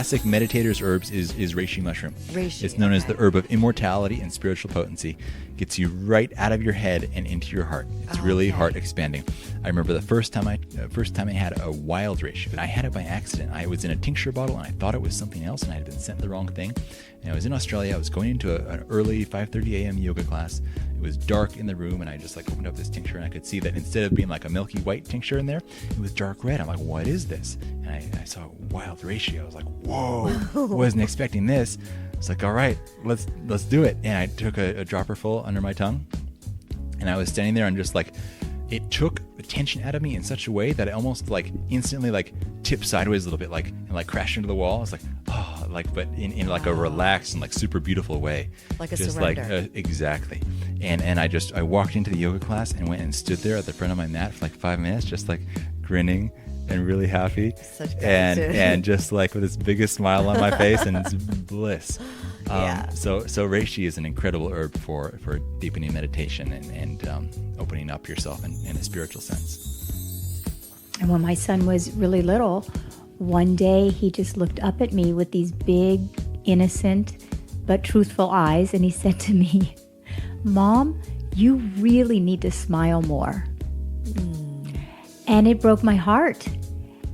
classic meditator's herbs is reishi mushroom. Reishi, It's known as the herb of immortality and spiritual potency. Gets you right out of your head and into your heart. It's really heart expanding. I remember the first time I had a wild reishi. I had it by accident. I was in a tincture bottle and I thought it was something else, and I had been sent the wrong thing. And I was in Australia. I was going into an early 5:30 a.m. yoga class. It was dark in the room, and I just opened up this tincture, and I could see that instead of being like a milky white tincture in there, it was dark red. I'm like, what is this? And I saw wild reishi. I was like, whoa, wasn't expecting this. It's like, all right, let's do it. And I took a dropper full under my tongue, and I was standing there and just it took the tension out of me in such a way that I almost instantly tipped sideways a little bit, and crashed into the wall. I was like, oh, but in a relaxed and super beautiful way. Like a just surrender. Exactly. And I walked into the yoga class and went and stood there at the front of my mat for 5 minutes, just grinning and really happy. Such gratitude. and just with this biggest smile on my face, and it's bliss. Yeah. So reishi is an incredible herb for deepening meditation and opening up yourself in a spiritual sense. And when my son was really little, one day he just looked up at me with these big, innocent, but truthful eyes, and he said to me, "Mom, you really need to smile more." And it broke my heart.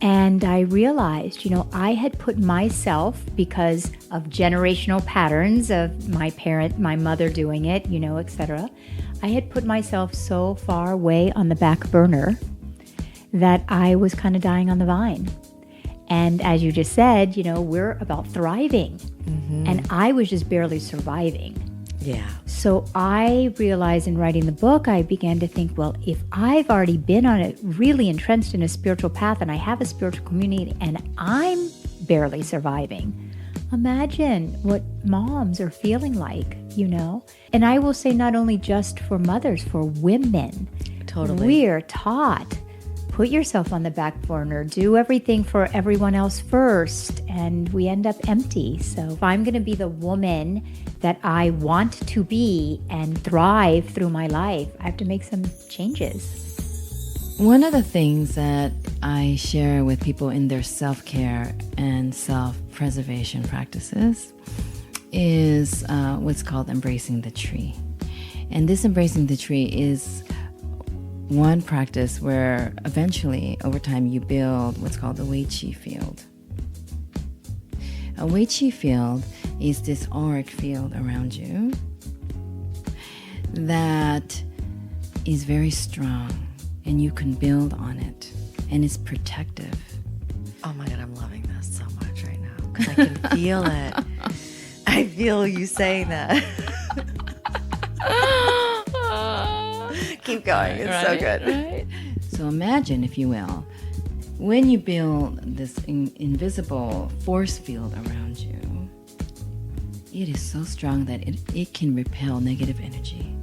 And I realized, I had put myself, because of generational patterns of my mother doing it, etc. I had put myself so far away on the back burner that I was kind of dying on the vine. And as you just said, we're about thriving. Mm-hmm. And I was just barely surviving. Yeah. So I realized in writing the book, I began to think, well, if I've already been on it, really entrenched in a spiritual path, and I have a spiritual community, and I'm barely surviving, imagine what moms are feeling like, And I will say not only just for mothers, for women. Totally. We're taught, put yourself on the back burner, do everything for everyone else first, and we end up empty. So if I'm going to be the woman that I want to be and thrive through my life, I have to make some changes. One of the things that I share with people in their self-care and self-preservation practices is what's called embracing the tree. And this embracing the tree is one practice where eventually, over time, you build what's called the Reishi field. A Reishi field is this auric field around you that is very strong, and you can build on it, and it's protective. Oh my God, I'm loving this so much right now because I can feel it. I feel you saying that. Keep going. It's so good. Right? So imagine, if you will, when you build this invisible force field around you, it is so strong that it can repel negative energy.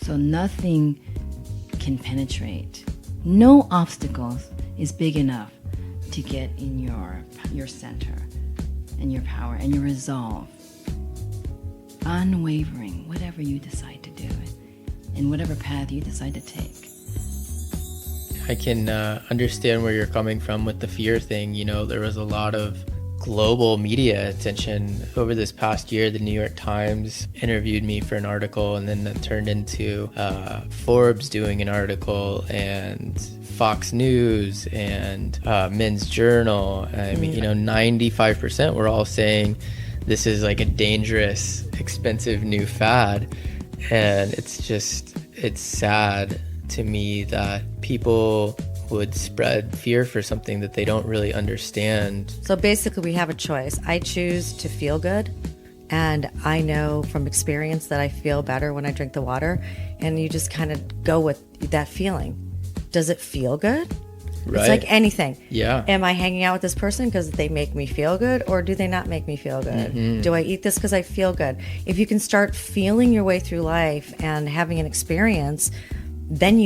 So nothing can penetrate. No obstacles is big enough to get in your center and your power and your resolve. Unwavering, whatever you decide to do, and whatever path you decide to take. I can understand where you're coming from with the fear thing. There was a lot of global media attention over this past year. The New York Times interviewed me for an article, and then that turned into Forbes doing an article, and Fox News and Men's Journal. I mean, 95% were all saying this is like a dangerous, expensive new fad. And it's sad to me that people would spread fear for something that they don't really understand. So basically we have a choice. I choose to feel good, and I know from experience that I feel better when I drink the water, and you just kind of go with that feeling. Does it feel good? Right. It's like anything. Yeah. Am I hanging out with this person because they make me feel good, or do they not make me feel good? Mm-hmm. Do I eat this because I feel good? If you can start feeling your way through life and having an experience, then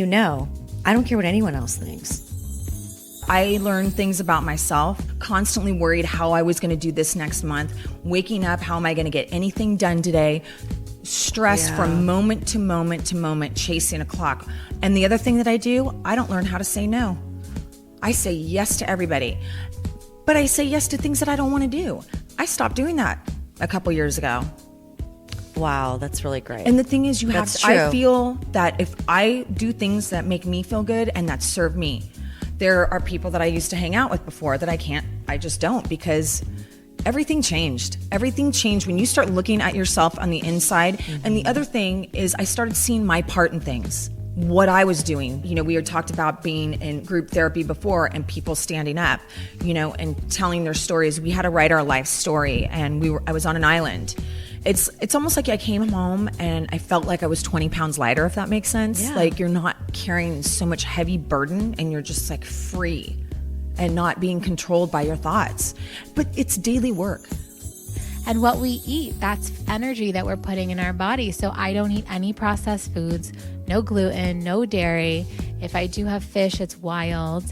I don't care what anyone else thinks. I learned things about myself, constantly worried how I was going to do this next month, waking up, how am I going to get anything done today? Stress from moment to moment to moment, chasing a clock. And the other thing that I do, I don't learn how to say no. I say yes to everybody. but I say yes to things that I don't want to do. I stopped doing that a couple years ago. Wow, that's really great. And the thing is, That's I true. feel that if I do things that make me feel good and that serve me, there are people that I used to hang out with before that I just don't, because everything changed. Everything changed when you start looking at yourself on the inside. And the other thing is I started seeing my part in things, what I was doing. You know, we had talked about being in group therapy before and people standing up, you know, and telling their stories. We had to write our life story, and I was on an island. It's almost like I came home and I felt like I was 20 pounds lighter, if that makes sense. Yeah. Like you're not carrying so much heavy burden and you're just like free and not being controlled by your thoughts. But it's daily work. And what we eat, that's energy that we're putting in our body. So I don't eat any processed foods, no gluten, no dairy. If I do have fish, it's wild.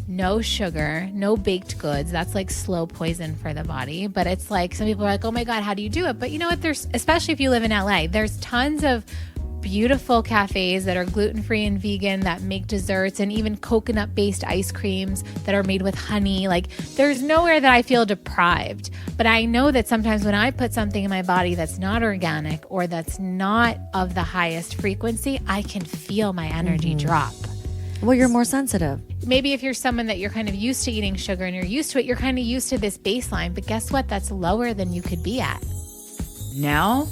No sugar, no baked goods. That's like slow poison for the body. But it's like, some people are like, oh my God, how do you do it? But you know what? There's, especially if you live in LA, there's tons of beautiful cafes that are gluten-free and vegan that make desserts, and even coconut-based ice creams that are made with honey. Like, there's nowhere that I feel deprived. But I know that sometimes when I put something in my body that's not organic or that's not of the highest frequency, I can feel my energy drop. Well, you're more sensitive. Maybe if you're someone that you're kind of used to eating sugar and you're used to it, you're kind of used to this baseline. But guess what? That's lower than you could be at. Now,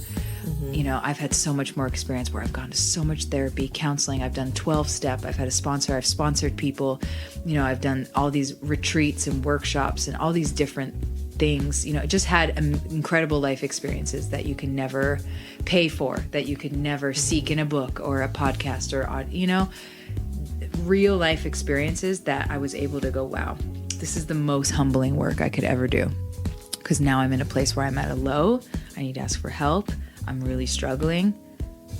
you know, I've had so much more experience where I've gone to so much therapy, counseling. I've done 12-step. I've had a sponsor. I've sponsored people. You know, I've done all these retreats and workshops and all these different things. You know, just had incredible life experiences that you can never pay for, that you could never seek in a book or a podcast or, you know, real life experiences that I was able to go, wow, this is the most humbling work I could ever do. Because now I'm in a place where I'm at a low. I need to ask for help. I'm really struggling.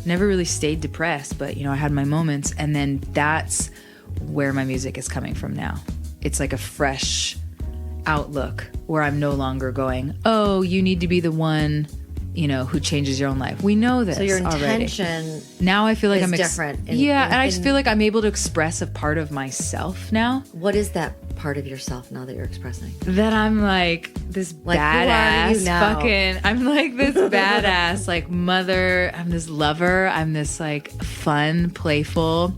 Never really stayed depressed, but, you know, I had my moments. And then that's where my music is coming from now. It's like a fresh outlook where I'm no longer going, oh, you need to be the one, you know, who changes your own life. We know this. So your already. intention Now I feel like is I'm different. and I just feel like I'm able to express a part of myself now. What is that part of yourself now that you're expressing? That I'm like this Like, who are you badass now? I'm like this badass like mother. I'm this lover. I'm this like fun, playful,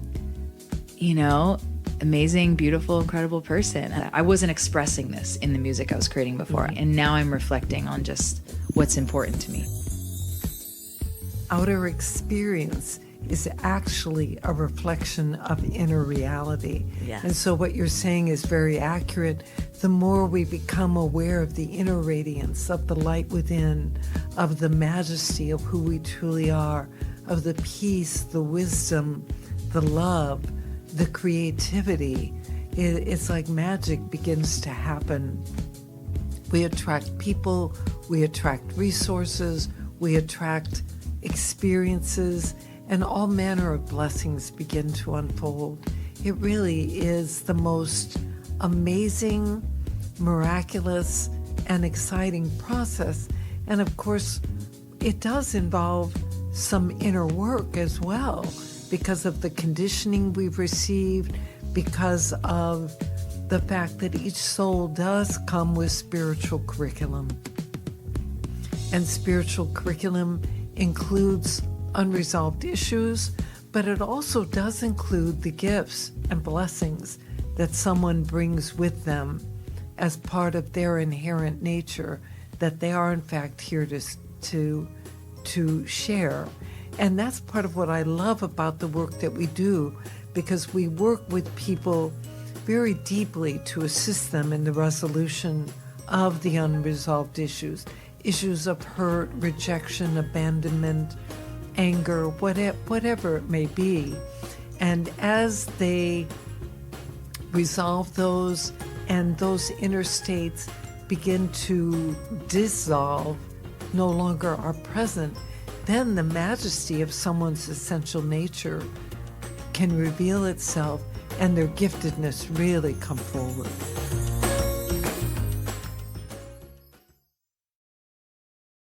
you know, amazing, beautiful, incredible person. And I wasn't expressing this in the music I was creating before. And now I'm reflecting on just what's important to me. Outer experience is actually a reflection of inner reality. Yes. And so what you're saying is very accurate. The more we become aware of the inner radiance, of the light within, of the majesty of who we truly are, of the peace, the wisdom, the love, the creativity, it's like magic begins to happen. We attract people, we attract resources, we attract experiences, and all manner of blessings begin to unfold. It really is the most amazing, miraculous, and exciting process. And of course, it does involve some inner work as well, because of the conditioning we've received, because of the fact that each soul does come with spiritual curriculum. And spiritual curriculum includes unresolved issues, but it also does include the gifts and blessings that someone brings with them as part of their inherent nature, that they are in fact here to share. And that's part of what I love about the work that we do, because we work with people very deeply to assist them in the resolution of the unresolved issues of hurt, rejection, abandonment, anger, whatever it may be. And as they resolve those and those inner states begin to dissolve, no longer are present, then the majesty of someone's essential nature can reveal itself and their giftedness really come forward.